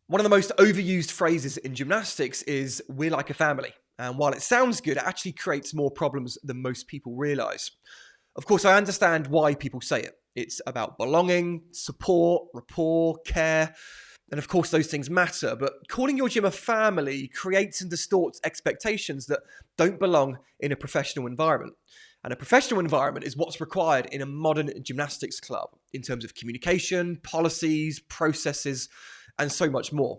One of the most overused phrases in gymnastics is "we're like a family." And while it sounds good, it actually creates more problems than most people realize. Of course, I understand why people say it. It's about belonging, support, rapport, care, and of course those things matter. But calling your gym a family creates and distorts expectations that don't belong in a professional environment. And a professional environment is what's required in a modern gymnastics club in terms of communication, policies, processes, and so much more.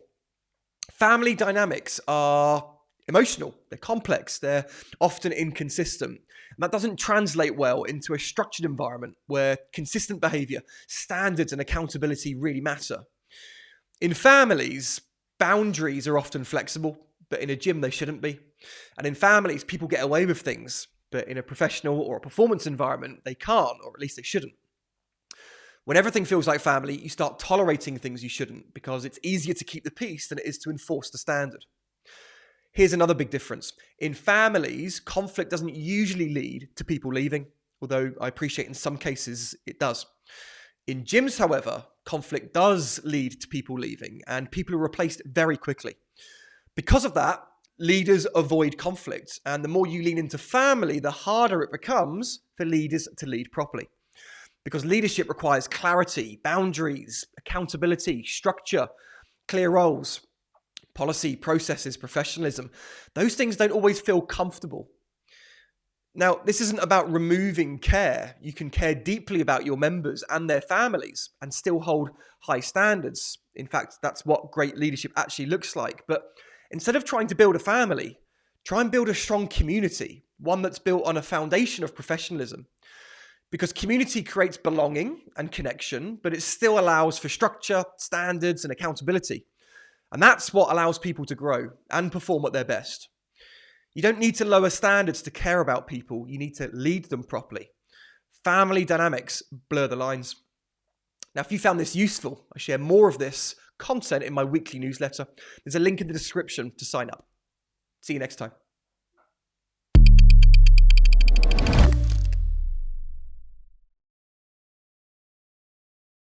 Family dynamics are emotional, they're complex, they're often inconsistent. And that doesn't translate well into a structured environment where consistent behavior, standards, and accountability really matter. In families, boundaries are often flexible, but in a gym they shouldn't be. And in families, people get away with things, but in a professional or a performance environment, they can't, or at least they shouldn't. When everything feels like family, you start tolerating things you shouldn't because it's easier to keep the peace than it is to enforce the standard. Here's another big difference. In families, conflict doesn't usually lead to people leaving, although I appreciate in some cases it does. In gyms, however, conflict does lead to people leaving and people are replaced very quickly. Because of that, leaders avoid conflict, and the more you lean into family, the harder it becomes for leaders to lead properly. Because leadership requires clarity, boundaries, accountability, structure, clear roles, policy, processes, professionalism. Those things don't always feel comfortable. Now, this isn't about removing care. You can care deeply about your members and their families and still hold high standards. In fact, that's what great leadership actually looks like. But instead of trying to build a family, try and build a strong community, one that's built on a foundation of professionalism. Because community creates belonging and connection, but it still allows for structure, standards, and accountability. And that's what allows people to grow and perform at their best. You don't need to lower standards to care about people. You need to lead them properly. Family dynamics blur the lines. Now, if you found this useful, I share more of this content in my weekly newsletter. There's a link in the description to sign up. See you next time.